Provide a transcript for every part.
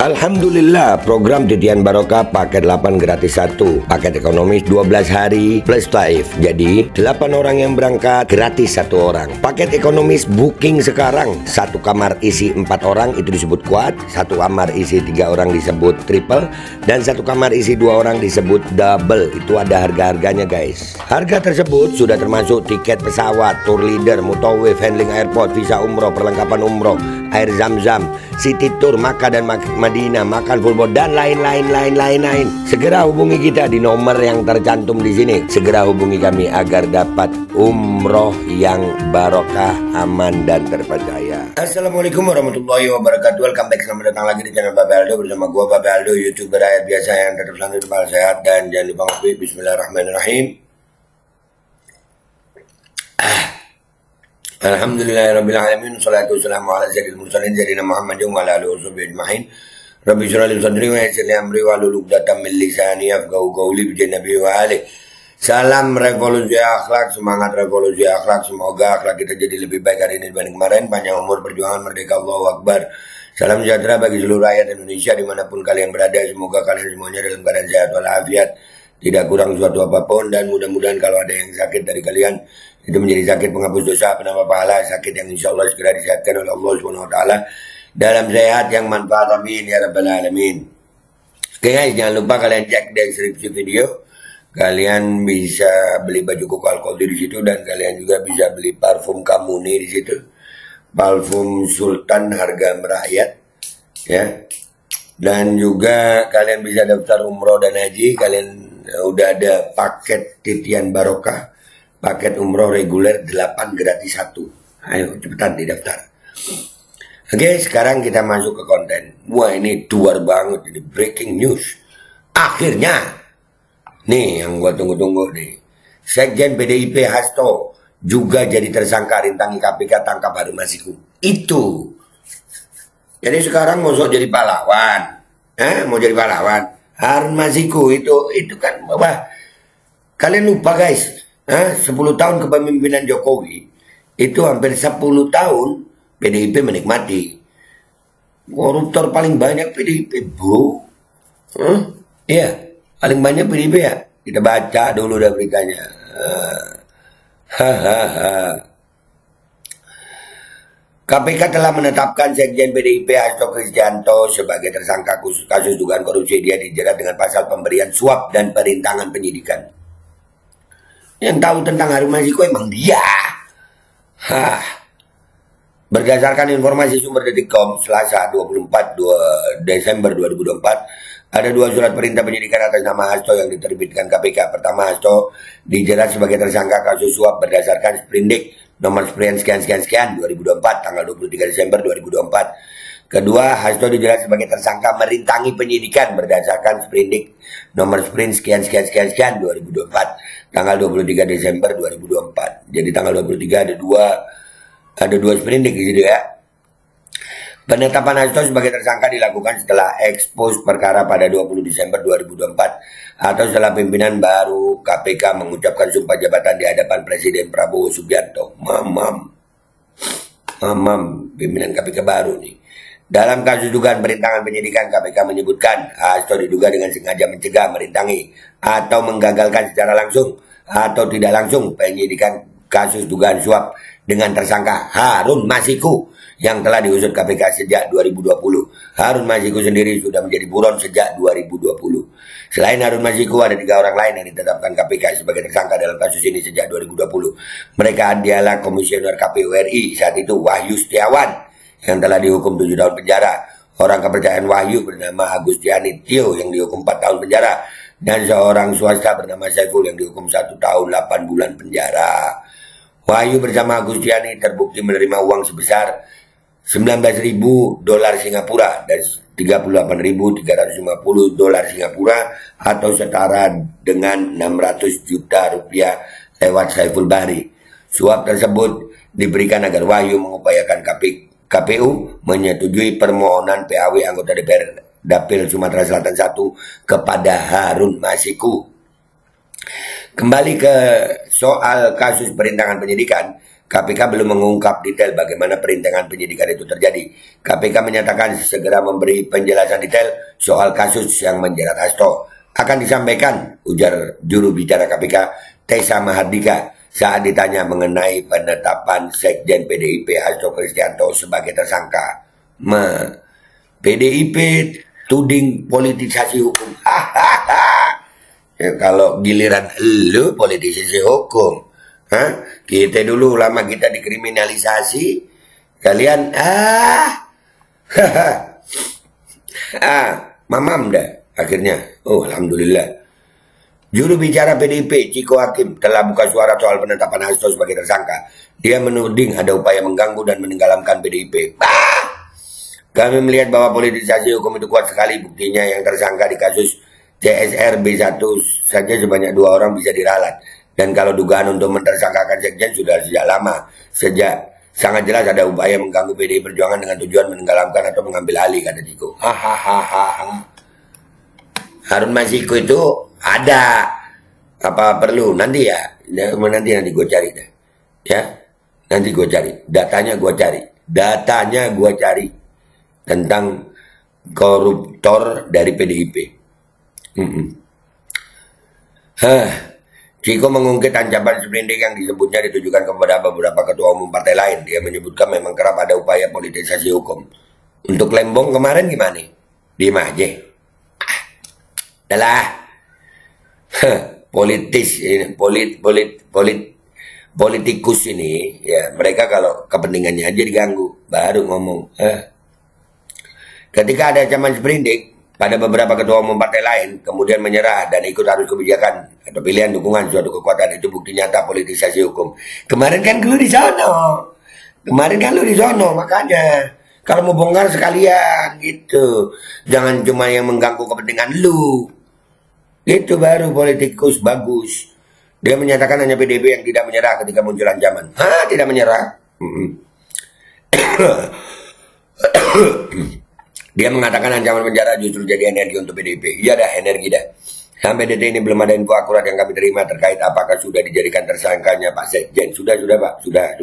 Alhamdulillah, program Titian Barokah paket 8 gratis 1, paket ekonomis 12 hari plus taif. Jadi 8 orang yang berangkat gratis 1 orang. Paket ekonomis booking sekarang, 1 kamar isi 4 orang itu disebut quad, 1 kamar isi 3 orang disebut triple, dan 1 kamar isi 2 orang disebut double. Itu ada harga-harganya guys. Harga tersebut sudah termasuk tiket pesawat, tour leader, mutawif, handling airport, visa umroh, perlengkapan umroh, air zam-zam, city tour, Makkah dan Madinah, makan full board, dan lain-lain. Segera hubungi kita di nomor yang tercantum di sini. Segera hubungi kami agar dapat umroh yang barokah, aman dan terpercaya. Assalamualaikum warahmatullahi wabarakatuh. Welcome back, selamat datang lagi di channel Babe Aldo bersama gua Babe Aldo, YouTuber rakyat biasa yang tetap selalu kepala sehat dan jangan lupa ngopi. Bismillahirrahmanirrahim. Alhamdulillahirrabbilalamin. Salatu wassalamu ala sayyidil mursalin sayyidina Muhammadin wa ala alihi washabihi ajma'in. Rabbi shrah li sadri wa yassir li amri wahlul 'uqdatam min lisani yafqahu qawli bi nabi wa ali. Salam revolusi akhlak, semangat revolusi akhlak. Semoga akhlak kita jadi lebih baik hari ini dibanding kemarin. Panjang umur, perjuangan, merdeka, Allahu Akbar. Salam sejahtera bagi seluruh rakyat Indonesia dimanapun kalian berada. Semoga kalian semuanya dalam keadaan sehat walafiat, tidak kurang suatu apapun, dan mudah-mudahan kalau ada yang sakit dari kalian itu menjadi sakit penghapus dosa, penambah pahala, sakit yang insya Allah segera disehatkan oleh Allah Subhanahu Wa Taala dalam sehat yang manfaat, amin ya rabbal alamin. Oke guys, jangan lupa kalian cek deskripsi video. Kalian bisa beli baju koko alkohol di situ, dan kalian juga bisa beli parfum Kamuni di situ, parfum Sultan harga merakyat, ya. Dan juga kalian bisa daftar umroh dan haji. Kalian udah ada paket Titian Barokah, paket umroh reguler 8 gratis 1. Ayo cepetan didaftar. Oke, sekarang kita masuk ke konten. Wah, ini luar banget, ini breaking news. Akhirnya, nih yang gua tunggu-tunggu nih. Sekjen PDIP Hasto juga jadi tersangka rintangi KPK tangkap Harun Masiku. Itu. Jadi sekarang mau jadi pahlawan. Mau jadi pahlawan. Harun Masiku itu kan wah. Kalian lupa guys. 10 tahun kepemimpinan Jokowi itu hampir 10 tahun PDIP menikmati. Koruptor paling banyak PDIP, bro. Iya, paling banyak PDIP ya. Kita baca dulu dah beritanya. KPK telah menetapkan Sekjen PDIP Hasto Kristianto sebagai tersangka kasus dugaan korupsi. Dia dijerat dengan pasal pemberian suap dan perintangan penyidikan. Yang tahu tentang Harun Masiku emang dia. Berdasarkan informasi sumber Detikcom, Selasa 24 Desember 2024, ada 2 surat perintah penyidikan atas nama Hasto yang diterbitkan KPK. Pertama, Hasto dijerat sebagai tersangka kasus suap berdasarkan Sprindik nomor sekian 2024 tanggal 23 Desember 2024. Kedua, Hasto dijerat sebagai tersangka merintangi penyidikan berdasarkan Sprindik nomor sekian 2024 tanggal 23 Desember 2024. Jadi tanggal 23 ada dua sprindik di situ ya. Penetapan Hasto sebagai tersangka dilakukan setelah ekspos perkara pada 20 Desember 2024 atau setelah pimpinan baru KPK mengucapkan sumpah jabatan di hadapan Presiden Prabowo Subianto. Pimpinan KPK baru nih. Dalam kasus dugaan perintangan penyidikan, KPK menyebutkan Hasto diduga dengan sengaja mencegah, merintangi, atau menggagalkan secara langsung atau tidak langsung penyidikan kasus dugaan suap dengan tersangka Harun Masiku yang telah diusut KPK sejak 2020. Harun Masiku sendiri sudah menjadi buron sejak 2020. Selain Harun Masiku, ada 3 orang lain yang ditetapkan KPK sebagai tersangka dalam kasus ini sejak 2020. Mereka adalah Komisioner KPU RI saat itu Wahyu Setiawan yang telah dihukum 7 tahun penjara, orang kepercayaan Wahyu bernama Agustiani Tio yang dihukum 4 tahun penjara, dan seorang swasta bernama Saiful yang dihukum 1 tahun 8 bulan penjara. Wahyu bersama Agustiani terbukti menerima uang sebesar 19.000 dolar Singapura dan 38.350 dolar Singapura atau setara dengan 600 juta rupiah lewat Saiful Bahri. Suap tersebut diberikan agar Wahyu mengupayakan KPU menyetujui permohonan PAW anggota DPR Dapil Sumatera Selatan 1 kepada Harun Masiku. Kembali ke soal kasus perintangan penyidikan, KPK belum mengungkap detail bagaimana perintangan penyidikan itu terjadi. KPK menyatakan segera memberi penjelasan detail soal kasus yang menjerat Hasto. Akan disampaikan, ujar juru bicara KPK Tessa Mahardika saat ditanya mengenai penetapan Sekjen PDIP Hasto Kristianto sebagai tersangka. PDIP tuding politisasi hukum. Ya, kalau giliran lu politisasi hukum, kita dulu lama kita dikriminalisasi, kalian mamam dah akhirnya. Oh, alhamdulillah. Juru bicara PDIP Ciko Hakim telah buka suara soal penetapan Hasto sebagai tersangka. Dia menuding ada upaya mengganggu dan menenggelamkan PDIP. Kami melihat bahwa politisasi hukum itu kuat sekali. Buktinya yang tersangka di kasus CSR B1 saja sebanyak 2 orang bisa diralat. Dan kalau dugaan untuk mentersangkakan sekjen sudah sejak lama. Sangat jelas ada upaya mengganggu PDI Perjuangan dengan tujuan menenggelamkan atau mengambil alih, kata Ciko. Harun Masiku itu ada. Apa perlu? Nanti ya. Nanti gue cari dah. Ya. Nanti gue cari. Datanya gue cari. Tentang koruptor dari PDIP. Ciko mengungkit ancaman sprindik yang disebutnya ditujukan kepada beberapa ketua umum partai lain. Dia menyebutkan memang kerap ada upaya politisasi hukum. Untuk Lembong kemarin gimana? Diem aja. Adalah politikus ini, ya mereka kalau kepentingannya aja diganggu, baru ngomong. Ketika ada ancaman sprindik pada beberapa ketua umum partai lain, kemudian menyerah dan ikut arus kebijakan atau pilihan dukungan suatu kekuatan, itu bukti nyata politisasi hukum. Kemarin kan lu di sono. Makanya kalau mau bongkar sekalian gitu, jangan cuma yang mengganggu kepentingan lu. Itu baru politikus bagus. Dia menyatakan hanya PDIP yang tidak menyerah ketika muncul ancaman. Tidak menyerah? Dia mengatakan ancaman penjara justru jadi energi untuk PDIP. Iya dah, energi dah. Sampai detik ini belum ada info akurat yang kami terima terkait apakah sudah dijadikan tersangkanya Pak Sekjen. Sudah Pak. Sudah.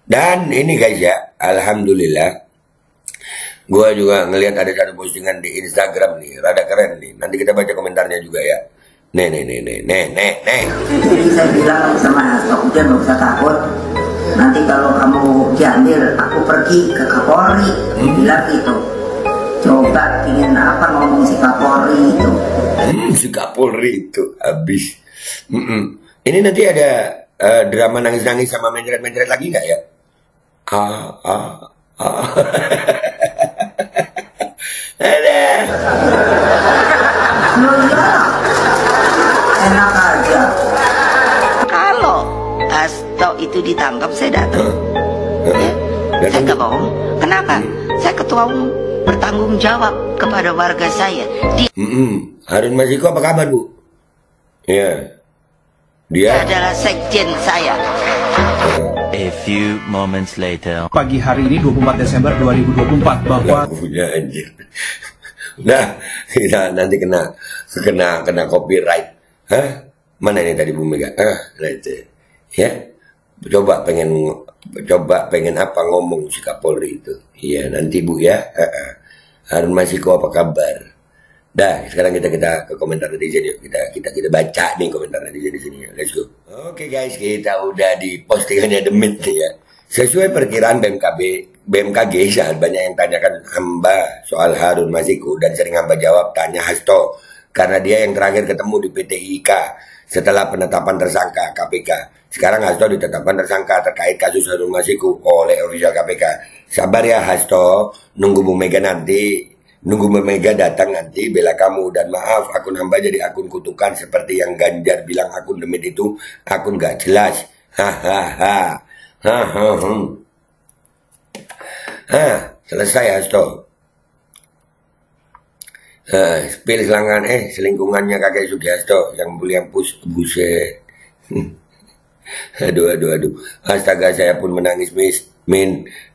Dan ini guys ya, alhamdulillah. Gue juga ngelihat ada satu postingan di Instagram nih, rada keren nih. Nanti kita baca komentarnya juga ya. Nih. Jadi saya bilang sama Hasto, udah gak usah takut. Nanti kalau kamu diambil, aku pergi ke Kapolri. Bilang gitu. Coba ingin apa ngomong si Kapolri itu. Si Kapolri itu habis. Ini nanti ada drama nangis-nangis sama mencret-mencret lagi nggak ya? Ada. Enak aja. Kalau Hasto itu ditangkap, saya datang. Saya nggak bohong. Kenapa? Saya ketua umum, bertanggung jawab kepada warga saya. Harun Masiku apa kabar, Bu? Ya. Dia adalah sekjen saya. A few moments later. Pagi hari ini 24 Desember 2024 bahwa punya anjir. Nah, kita nanti kena copyright. Mana ini tadi Bu Mega? Ya. Coba pengen apa ngomong si Kapolri itu. Iya, nanti Bu ya. Harun Masiku apa kabar? Dah, sekarang kita ke komentar netizen yuk. Kita baca nih komentar netizen di sini. Let's go. Oke guys, kita udah di postingannya Demit ya. Sesuai perkiraan BMKG saat banyak yang tanyakan hamba soal Harun Masiku dan sering hamba jawab tanya Hasto karena dia yang terakhir ketemu di PT IKA setelah penetapan tersangka KPK. Sekarang Hasto ditetapkan tersangka terkait kasus Harun Masiku oleh ofisial KPK. Sabar ya Hasto, nunggu Bu Mega datang nanti bela kamu, dan maaf akun hamba jadi akun kutukan seperti yang Ganjar bilang akun Demit itu akun gak jelas. Selesai Hasto. Spill selingkungannya kakek Sugiharto yang mulia buset. Aduh. Astaga, saya pun menangis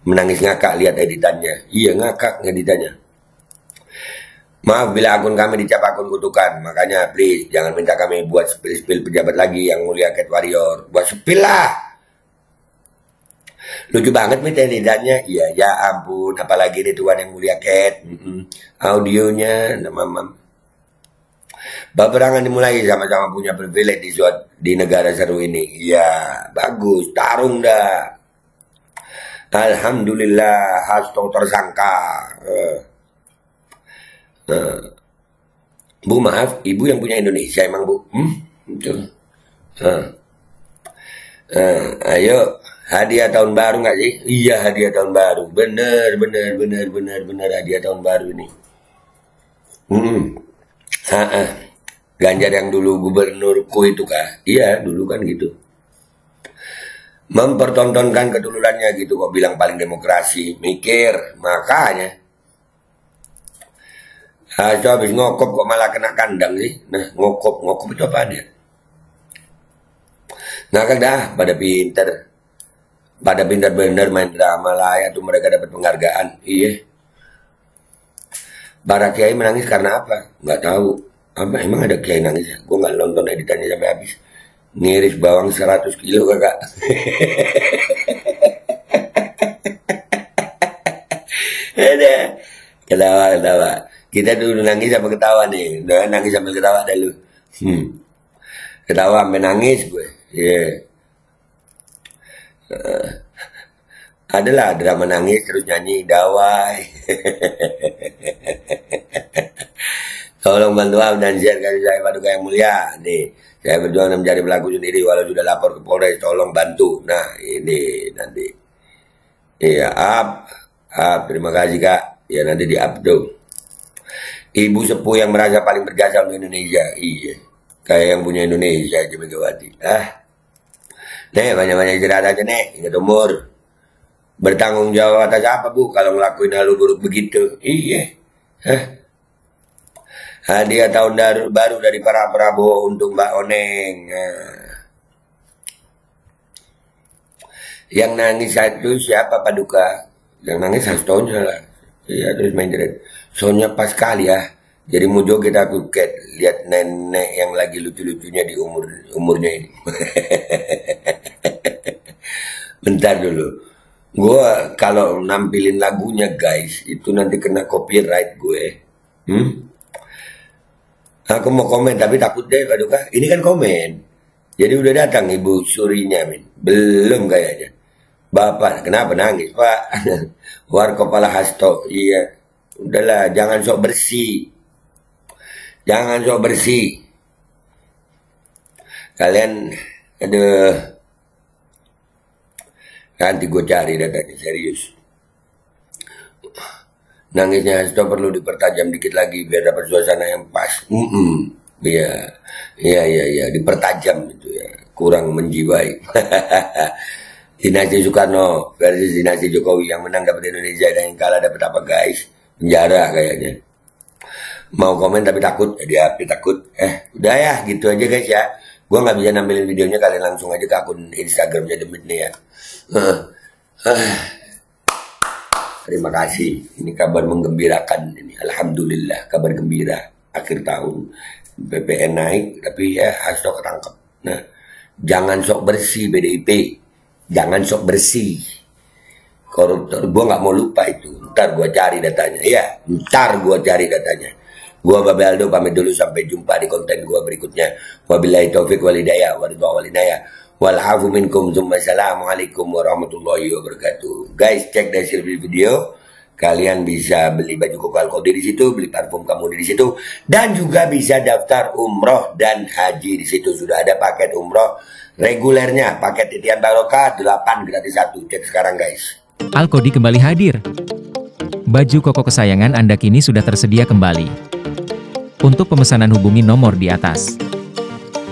menangis ngakak lihat editannya. Iya ngakak editannya. Maaf bila akun kami dicap akun kutukan. Makanya please jangan minta kami buat spill-spill pejabat lagi yang mulia Cat Warrior. Buat spill lah. Lucu banget nih tendanya. Iya, ya ampun. Apalagi ini Tuan yang mulia Cat. Audionya, mamam. Peperangan dimulai, sama-sama punya privilege di negara seru ini. Iya, bagus. Tarung dah. Alhamdulillah, hashtag tersangka. Bu maaf, ibu yang punya Indonesia emang bu? Betul. Ayo, hadiah tahun baru nggak sih? Iya, hadiah tahun baru. Bener hadiah tahun baru ini. Ganjar yang dulu gubernurku itu kah? Iya, dulu kan gitu. Mempertontonkan kedulurannya gitu kok bilang paling demokrasi. Mikir, makanya. Habis ngokop kok malah kena kandang sih. Nah, ngokop itu apa dia? Ngakak dah, pada pintar bener main drama lah ya tuh mereka dapat penghargaan. Iya. Para kiai menangis karena apa? Nggak tahu. Apa emang ada kiai nangis ya? Gue nggak nonton editannya sampai habis. Ngiris bawang 100 kilo kakak. Ada. Ketawa. Kita dulu nangis sampai ketawa nih. Udah nangis sambil ketawa dah lu. Ketawa sampai nangis gue. Iya. Adalah drama nangis terus nyanyi dawai. Tolong bantu dan share kasih saya Paduka yang mulia. Nih, saya berjuang dan mencari pelaku sendiri walau sudah lapor ke Polres. Tolong bantu. Nah, ini nanti. Iya, up. Terima kasih kak. Ya nanti di up tuh. Ibu sepuh yang merasa paling berjasa untuk Indonesia. Iya. Kayak yang punya Indonesia aja Megawati. Nih, banyak-banyak istirahat aja nih. Ingat umur. Bertanggung jawab atas apa bu kalau ngelakuin hal buruk begitu? Iya. Hadiah tahun baru dari para Prabowo untuk Mbak Oneng. Yang nangis satu siapa Paduka? Yang nangis hastonya lah. Iya terus main jerit. Soalnya pas kali ya. Jadi mau joget aku lihat nenek yang lagi lucu-lucunya di umurnya ini. Bentar dulu. Gue kalau nampilin lagunya guys itu nanti kena copyright gue. Aku mau komen tapi takut deh Paduka. Ini kan komen. Jadi udah datang Ibu Surinya Min. Belum kayaknya. Bapak kenapa nangis Pak? Warkop ala hasto. Iya. Udahlah jangan sok bersih. Jangan sok bersih. Kalian nanti gue cari datanya serius. Nangisnya Hasto perlu dipertajam dikit lagi biar dapat suasana yang pas. Iya, dipertajam itu ya. Kurang menjiwai. Dinasti Soekarno versus dinasti Jokowi, yang menang dapat Indonesia dan yang kalah dapat apa guys? Penjara kayaknya. Mau komen tapi takut, jadi api takut. Udah ya, gitu aja guys ya. Gue nggak bisa nampilin videonya, kalian langsung aja ke akun Instagramnya Demit nih ya. Terima kasih. Ini kabar menggembirakan ini. Alhamdulillah, kabar gembira. Akhir tahun BPN naik, tapi ya Hasto ketangkep. Nah, jangan sok bersih PDIP. Jangan sok bersih. Koruptor, gue nggak mau lupa itu. Ntar gue cari datanya. Ya, ntar gue cari datanya. Gue Babe Aldo pamit dulu, sampai jumpa di konten gue berikutnya. Wabillahi taufiq walhidayah walhidayah. Walhafu minkum. Assalamualaikum warahmatullahi wabarakatuh. Guys, cek deskripsi video. Kalian bisa beli baju koko Al-Qodi di situ, beli parfum kamu di situ, dan juga bisa daftar umroh dan haji di situ. Sudah ada paket umroh regulernya, paket titian barokah 8 gratis 1. Cek sekarang guys. Al-Qodi kembali hadir. Baju koko kesayangan Anda kini sudah tersedia kembali. Untuk pemesanan hubungi nomor di atas.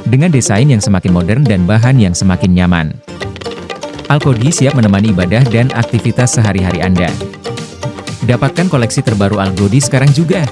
Dengan desain yang semakin modern dan bahan yang semakin nyaman. Al-Qodi siap menemani ibadah dan aktivitas sehari-hari Anda. Dapatkan koleksi terbaru Al-Qodi sekarang juga.